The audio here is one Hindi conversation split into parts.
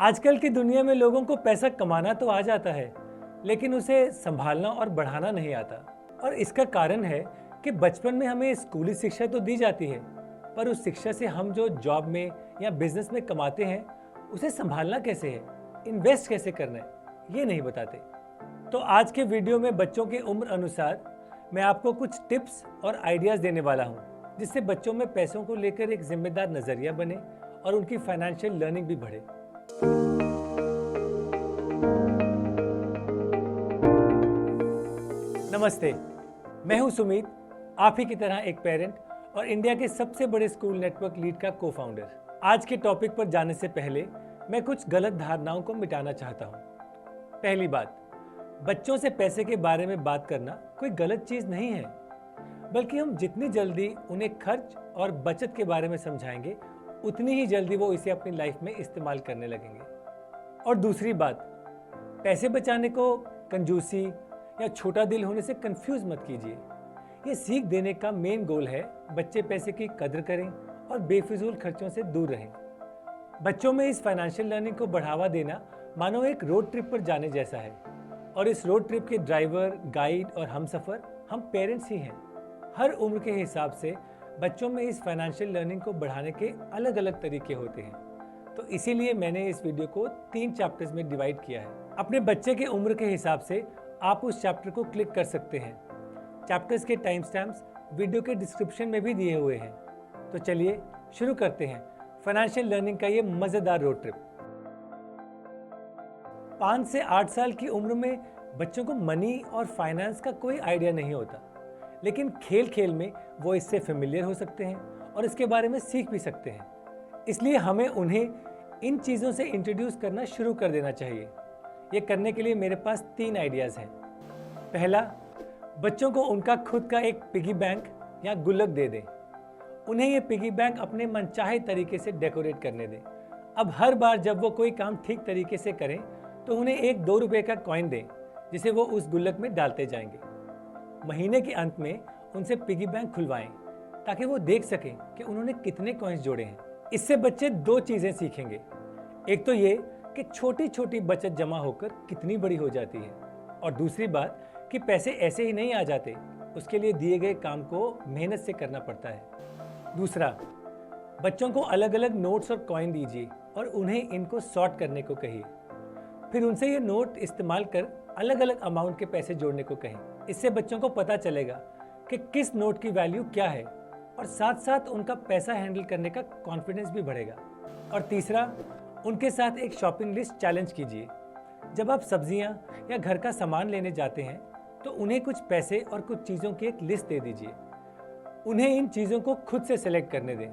आजकल की दुनिया में लोगों को पैसा कमाना तो आ जाता है, लेकिन उसे संभालना और बढ़ाना नहीं आता। और इसका कारण है कि बचपन में हमें स्कूली शिक्षा तो दी जाती है, पर उस शिक्षा से हम जो जॉब में या बिजनेस में कमाते हैं, उसे संभालना कैसे है, इन्वेस्ट कैसे करना है, ये नहीं बताते। तो आज के वीडियो में बच्चों के उम्र अनुसार मैं आपको कुछ टिप्स और आइडियाज़ देने वाला हूँ, जिससे बच्चों में पैसों को लेकर एक जिम्मेदार नज़रिया बने और उनकी फाइनेंशियल लर्निंग भी बढ़े। नमस्ते, मैं हूं सुमित, आप ही की तरह एक पेरेंट और इंडिया के सबसे बड़े स्कूल नेटवर्क लीड का को-फाउंडर। आज के टॉपिक पर जाने से पहले मैं कुछ गलत धारणाओं को मिटाना चाहता हूं। पहली बात, बच्चों से पैसे के बारे में बात करना कोई गलत चीज़ नहीं है, बल्कि हम जितनी जल्दी उन्हें खर्च और बचत के बारे में समझाएंगे, उतनी ही जल्दी वो इसे अपनी लाइफ में इस्तेमाल करने लगेंगे। और दूसरी बात, पैसे बचाने को कंजूसी या छोटा दिल होने से कंफ्यूज मत कीजिए। ये सीख देने का मेन गोल है बच्चे पैसे की कदर करें और बेफिजूल खर्चों से दूर रहें। बच्चों में इस फाइनेंशियल लर्निंग को बढ़ावा देना मानो एक रोड ट्रिप पर जाने जैसा है, और इस रोड ट्रिप के ड्राइवर, गाइड और हमसफर हम पेरेंट्स ही हैं। हर उम्र के हिसाब से बच्चों में इस फाइनेंशियल लर्निंग को बढ़ाने के अलग अलग तरीके होते हैं, तो इसीलिए मैंने इस वीडियो को 3 चैप्टर्स में डिवाइड किया है। अपने बच्चे के उम्र के हिसाब से आप उस चैप्टर को क्लिक कर सकते हैं। चैप्टर्स के टाइम स्टैम्प्स वीडियो के डिस्क्रिप्शन में भी दिए हुए हैं। तो चलिए शुरू करते हैं फाइनेंशियल लर्निंग का ये मज़ेदार रोड ट्रिप। 5 से 8 साल की उम्र में बच्चों को मनी और फाइनेंस का कोई आइडिया नहीं होता, लेकिन खेल खेल में वो इससे फेमिलियर हो सकते हैं और इसके बारे में सीख भी सकते हैं। इसलिए हमें उन्हें इन चीज़ों से इंट्रोड्यूस करना शुरू कर देना चाहिए। ये करने के लिए मेरे पास 3 आइडियाज़ हैं। पहला, बच्चों को उनका खुद का एक पिगी बैंक या गुल्लक दे दें। उन्हें ये पिगी बैंक अपने मनचाहे तरीके से डेकोरेट करने दें। अब हर बार जब वो कोई काम ठीक तरीके से करें, तो उन्हें एक 2 रुपये का कॉइन दें, जिसे वो उस गुल्लक में डालते जाएंगे। महीने के अंत में उनसे पिगी बैंक खुलवाएं, ताकि वो देख सकें कि उन्होंने कितने कॉइन्स जोड़े हैं। इससे बच्चे 2 चीज़ें सीखेंगे। एक तो ये कि छोटी छोटी बचत जमा होकर कितनी बड़ी हो जाती है, और दूसरी बात कि पैसे ऐसे ही नहीं आ जाते, उसके लिए दिए गए काम को मेहनत से करना पड़ता है। दूसरा, बच्चों को अलग अलग नोट्स और कॉइन दीजिए और उन्हें इनको सॉर्ट करने को कहिए। फिर उनसे ये नोट इस्तेमाल कर अलग अलग अमाउंट के पैसे जोड़ने को कहें। इससे बच्चों को पता चलेगा कि किस नोट की वैल्यू क्या है, और साथ साथ उनका पैसा हैंडल करने का कॉन्फिडेंस भी बढ़ेगा। और तीसरा, उनके साथ एक शॉपिंग लिस्ट चैलेंज कीजिए। जब आप सब्जियां या घर का सामान लेने जाते हैं, तो उन्हें कुछ पैसे और कुछ चीज़ों की एक लिस्ट दे दीजिए। उन्हें इन चीज़ों को खुद से सेलेक्ट करने दें।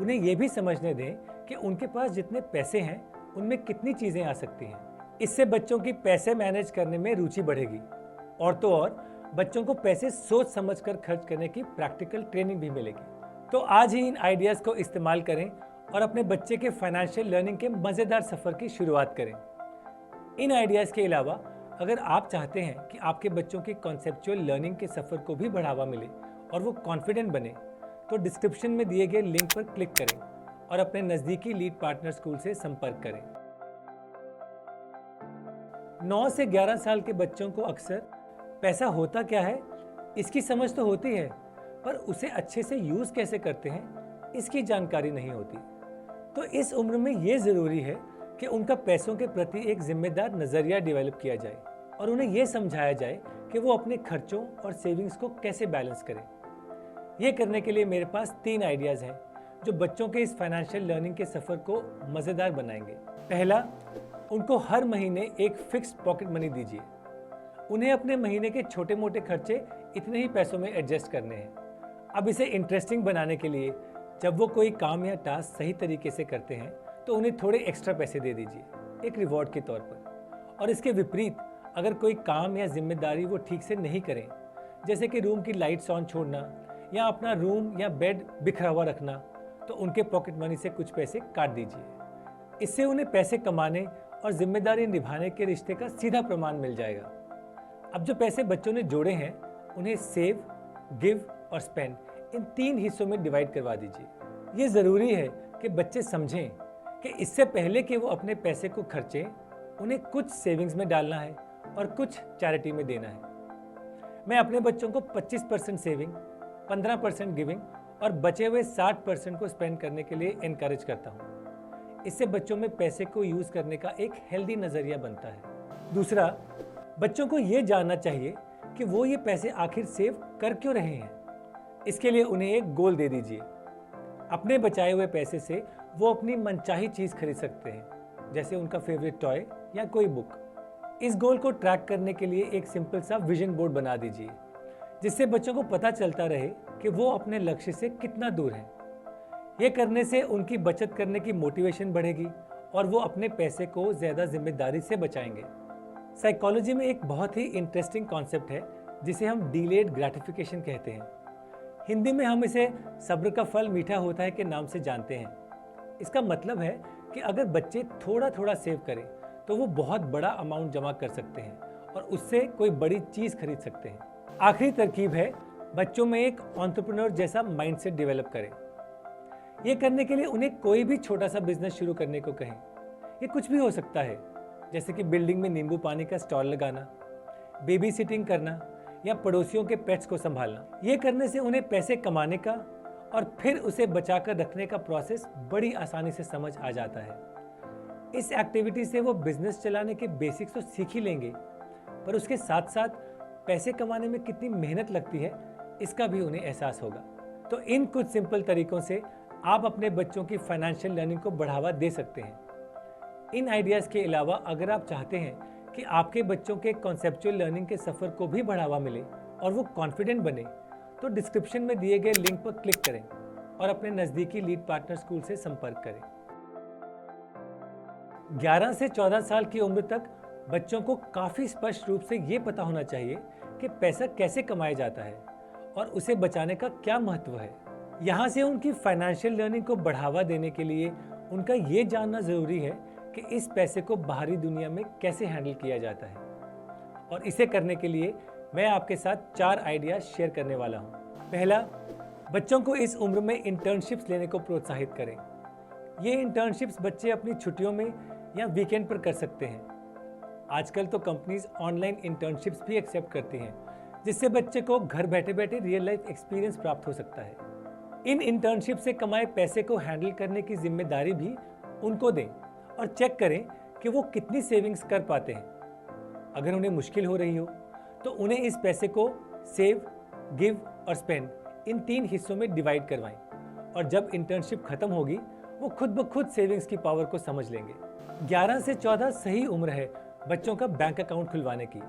उन्हें यह भी समझने दें कि उनके पास जितने पैसे हैं, उनमें कितनी चीज़ें आ सकती हैं। इससे बच्चों की पैसे मैनेज करने में रुचि बढ़ेगी, और तो और बच्चों को पैसे सोच समझ कर खर्च करने की प्रैक्टिकल ट्रेनिंग भी मिलेगी। तो आज ही इन आइडियाज़ को इस्तेमाल करें और अपने बच्चे के फाइनेंशियल लर्निंग के मज़ेदार सफ़र की शुरुआत करें। इन आइडियाज़ के अलावा अगर आप चाहते हैं कि आपके बच्चों की कॉन्सेप्चुअल लर्निंग के सफ़र को भी बढ़ावा मिले और वो कॉन्फिडेंट बने, तो डिस्क्रिप्शन में दिए गए लिंक पर क्लिक करें और अपने नज़दीकी लीड पार्टनर स्कूल से संपर्क करें। 9 से 11 साल के बच्चों को अक्सर पैसा होता क्या है, इसकी समझ तो होती है, पर उसे अच्छे से यूज़ कैसे करते हैं, इसकी जानकारी नहीं होती। तो इस उम्र में ये ज़रूरी है कि उनका पैसों के प्रति एक जिम्मेदार नज़रिया डेवलप किया जाए और उन्हें यह समझाया जाए कि वो अपने खर्चों और सेविंग्स को कैसे बैलेंस करें। ये करने के लिए मेरे पास 3 आइडियाज़ हैं, जो बच्चों के इस फाइनेंशियल लर्निंग के सफ़र को मज़ेदार बनाएंगे। पहला, उनको हर महीने एक फिक्स्ड पॉकेट मनी दीजिए। उन्हें अपने महीने के छोटे मोटे खर्चे इतने ही पैसों में एडजस्ट करने हैं। अब इसे इंटरेस्टिंग बनाने के लिए जब वो कोई काम या टास्क सही तरीके से करते हैं, तो उन्हें थोड़े एक्स्ट्रा पैसे दे दीजिए, एक रिवॉर्ड के तौर पर। और इसके विपरीत, अगर कोई काम या जिम्मेदारी वो ठीक से नहीं करें, जैसे कि रूम की लाइट्स ऑन छोड़ना या अपना रूम या बेड बिखरा हुआ रखना, तो उनके पॉकेट मनी से कुछ पैसे काट दीजिए। इससे उन्हें पैसे कमाने और जिम्मेदारी निभाने के रिश्ते का सीधा प्रमाण मिल जाएगा। अब जो पैसे बच्चों ने जोड़े हैं, उन्हें सेव, गिव और स्पेंड, इन 3 हिस्सों में डिवाइड करवा दीजिए। ये ज़रूरी है कि बच्चे समझें कि इससे पहले कि वो अपने पैसे को खर्चें, उन्हें कुछ सेविंग्स में डालना है और कुछ चैरिटी में देना है। मैं अपने बच्चों को 25% सेविंग, 15% गिविंग और बचे हुए 60% को स्पेंड करने के लिए एनकरेज करता हूँ। इससे बच्चों में पैसे को यूज़ करने का एक हेल्दी नज़रिया बनता है। दूसरा, बच्चों को ये जानना चाहिए कि वो ये पैसे आखिर सेव कर क्यों रहे हैं। इसके लिए उन्हें एक गोल दे दीजिए। अपने बचाए हुए पैसे से वो अपनी मनचाही चीज़ खरीद सकते हैं, जैसे उनका फेवरेट टॉय या कोई बुक। इस गोल को ट्रैक करने के लिए एक सिंपल सा विजन बोर्ड बना दीजिए, जिससे बच्चों को पता चलता रहे कि वो अपने लक्ष्य से कितना दूर हैं। ये करने से उनकी बचत करने की मोटिवेशन बढ़ेगी और वो अपने पैसे को ज़्यादा जिम्मेदारी से बचाएंगे। साइकोलॉजी में एक बहुत ही इंटरेस्टिंग कॉन्सेप्ट है जिसे हम डिलेड ग्रेटिफिकेशन कहते हैं। हिंदी में हम इसे सब्र का फल मीठा होता है के नाम से जानते हैं। इसका मतलब है कि अगर बच्चे थोड़ा थोड़ा सेव करें तो वो बहुत बड़ा अमाउंट जमा कर सकते हैं और उससे कोई बड़ी चीज़ खरीद सकते हैं। आखिरी तरकीब है, बच्चों में एक एंटरप्रेन्योर जैसा माइंडसेट डेवलप करें। ये करने के लिए उन्हें कोई भी छोटा सा बिजनेस शुरू करने को कहें। ये कुछ भी हो सकता है, जैसे कि बिल्डिंग में नींबू पानी का स्टॉल लगाना, बेबी सिटिंग करना या पड़ोसियों के पेट्स को संभालना। ये करने से उन्हें पैसे कमाने का और फिर उसे बचाकर रखने का प्रोसेस बड़ी आसानी से समझ आ जाता है। इस एक्टिविटी से वो बिजनेस चलाने के बेसिक्स तो सीख ही लेंगे, पर उसके साथ साथ पैसे कमाने में कितनी मेहनत लगती है इसका भी उन्हें एहसास होगा। तो इन कुछ सिंपल तरीकों से आप अपने बच्चों की फाइनेंशियल लर्निंग को बढ़ावा दे सकते हैं। इन आइडियाज़ के अलावा अगर आप चाहते हैं कि आपके बच्चों के कॉन्सेप्चुअल लर्निंग के सफ़र को भी बढ़ावा मिले और वो कॉन्फिडेंट बने, तो डिस्क्रिप्शन में दिए गए लिंक पर क्लिक करें और अपने नज़दीकी लीड पार्टनर स्कूल से संपर्क करें। 11 से 14 साल की उम्र तक बच्चों को काफ़ी स्पष्ट रूप से ये पता होना चाहिए कि पैसा कैसे कमाया जाता है और उसे बचाने का क्या महत्व है। यहाँ से उनकी फाइनेंशियल लर्निंग को बढ़ावा देने के लिए उनका ये जानना ज़रूरी है कि इस पैसे को बाहरी दुनिया में कैसे हैंडल किया जाता है। और इसे करने के लिए मैं आपके साथ 4 आइडियाज शेयर करने वाला हूँ। पहला, बच्चों को इस उम्र में इंटर्नशिप्स लेने को प्रोत्साहित करें। ये इंटर्नशिप्स बच्चे अपनी छुट्टियों में या वीकेंड पर कर सकते हैं। आजकल तो कंपनीज ऑनलाइन इंटर्नशिप्स भी एक्सेप्ट करती हैं, जिससे बच्चे को घर बैठे बैठे रियल लाइफ एक्सपीरियंस प्राप्त हो सकता है। इन इंटर्नशिप से कमाए पैसे को हैंडल करने की जिम्मेदारी भी उनको दें और चेक करें कि वो कितनी सेविंग्स कर पाते हैं। अगर उन्हें मुश्किल हो रही हो तो उन्हें इस पैसे को सेव, गिव और स्पेंड इन 3 हिस्सों में डिवाइड करवाएं और जब इंटर्नशिप खत्म होगी वो खुद ब खुद सेविंग्स की पावर को समझ लेंगे। 11 से 14 सही उम्र है बच्चों का बैंक अकाउंट खुलवाने की,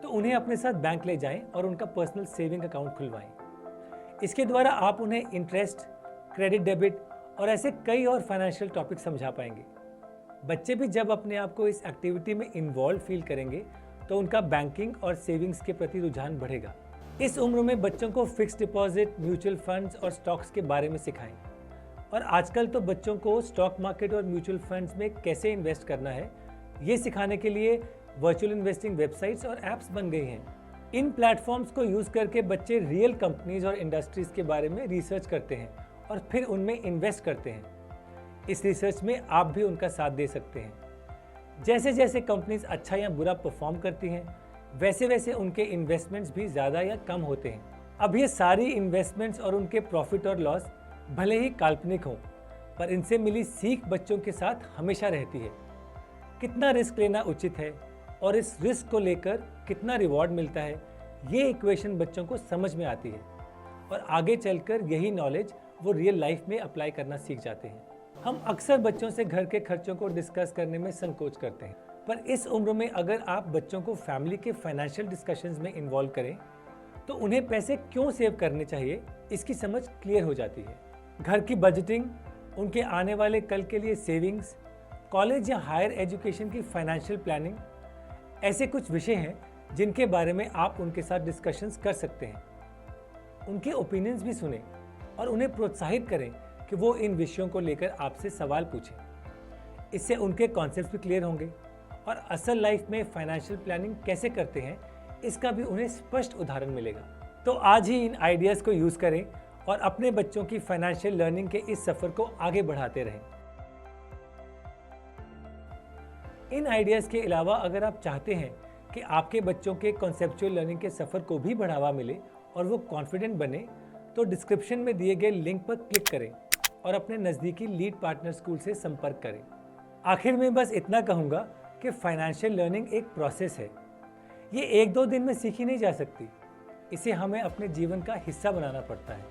तो उन्हें अपने साथ बैंक ले जाएं और उनका पर्सनल सेविंग अकाउंट खुलवाएं। इसके द्वारा आप उन्हें इंटरेस्ट, क्रेडिट, डेबिट और ऐसे कई और फाइनेंशियल टॉपिक समझा पाएंगे। बच्चे भी जब अपने आप को इस एक्टिविटी में इन्वॉल्व फील करेंगे तो उनका बैंकिंग और सेविंग्स के प्रति रुझान बढ़ेगा। इस उम्र में बच्चों को फिक्स्ड डिपॉजिट, म्यूचुअल फंड्स और स्टॉक्स के बारे में सिखाएं। और आजकल तो बच्चों को स्टॉक मार्केट और म्यूचुअल फंड्स में कैसे इन्वेस्ट करना है, ये सिखाने के लिए वर्चुअल इन्वेस्टिंग वेबसाइट्स और ऐप्स बन गई हैं। इन प्लेटफॉर्म्स को यूज़ करके बच्चे रियल कंपनीज और इंडस्ट्रीज़ के बारे में रिसर्च करते हैं और फिर उनमें इन्वेस्ट करते हैं। इस रिसर्च में आप भी उनका साथ दे सकते हैं। जैसे जैसे कंपनीज अच्छा या बुरा परफॉर्म करती हैं, वैसे वैसे उनके इन्वेस्टमेंट्स भी ज़्यादा या कम होते हैं। अब ये सारी इन्वेस्टमेंट्स और उनके प्रॉफिट और लॉस भले ही काल्पनिक हों, पर इनसे मिली सीख बच्चों के साथ हमेशा रहती है। कितना रिस्क लेना उचित है और इस रिस्क को लेकर कितना रिवॉर्ड मिलता है, ये इक्वेशन बच्चों को समझ में आती है और आगे चलकर यही नॉलेज वो रियल लाइफ में अप्लाई करना सीख जाते हैं। हम अक्सर बच्चों से घर के खर्चों को डिस्कस करने में संकोच करते हैं, पर इस उम्र में अगर आप बच्चों को फैमिली के फाइनेंशियल डिस्कशंस में इन्वॉल्व करें तो उन्हें पैसे क्यों सेव करने चाहिए इसकी समझ क्लियर हो जाती है। घर की बजटिंग, उनके आने वाले कल के लिए सेविंग्स, कॉलेज या हायर एजुकेशन की फाइनेंशियल प्लानिंग, ऐसे कुछ विषय हैं जिनके बारे में आप उनके साथ डिस्कशंस कर सकते हैं। उनके ओपिनियंस भी सुनें और उन्हें प्रोत्साहित करें कि वो इन विषयों को लेकर आपसे सवाल पूछें। इससे उनके कॉन्सेप्ट्स भी क्लियर होंगे और असल लाइफ में फाइनेंशियल प्लानिंग कैसे करते हैं इसका भी उन्हें स्पष्ट उदाहरण मिलेगा। तो आज ही इन आइडियाज़ को यूज़ करें और अपने बच्चों की फाइनेंशियल लर्निंग के इस सफ़र को आगे बढ़ाते रहें। इन आइडियाज़ के अलावा अगर आप चाहते हैं कि आपके बच्चों के कॉन्सेप्चुअल लर्निंग के सफ़र को भी बढ़ावा मिले और वो कॉन्फिडेंट बने, तो डिस्क्रिप्शन में दिए गए लिंक पर क्लिक करें और अपने नज़दीकी लीड पार्टनर स्कूल से संपर्क करें। आखिर में बस इतना कहूँगा कि फाइनेंशियल लर्निंग एक प्रोसेस है। ये एक दो दिन में सीखी नहीं जा सकती, इसे हमें अपने जीवन का हिस्सा बनाना पड़ता है।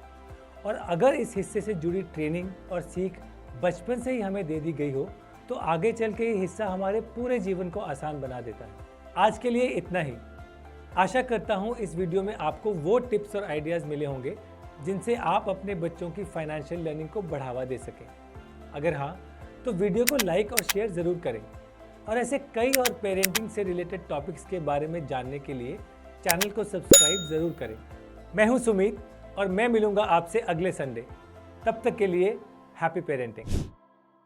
और अगर इस हिस्से से जुड़ी ट्रेनिंग और सीख बचपन से ही हमें दे दी गई हो तो आगे चल के ये हिस्सा हमारे पूरे जीवन को आसान बना देता है। आज के लिए इतना ही। आशा करता हूँ इस वीडियो में आपको वो टिप्स और आइडियाज़ मिले होंगे जिनसे आप अपने बच्चों की फाइनेंशियल लर्निंग को बढ़ावा दे सकें। अगर हाँ, तो वीडियो को लाइक और शेयर ज़रूर करें और ऐसे कई और पेरेंटिंग से रिलेटेड टॉपिक्स के बारे में जानने के लिए चैनल को सब्सक्राइब ज़रूर करें। मैं हूँ सुमित और मैं मिलूँगा आपसे अगले संडे। तब तक के लिए हैप्पी पेरेंटिंग।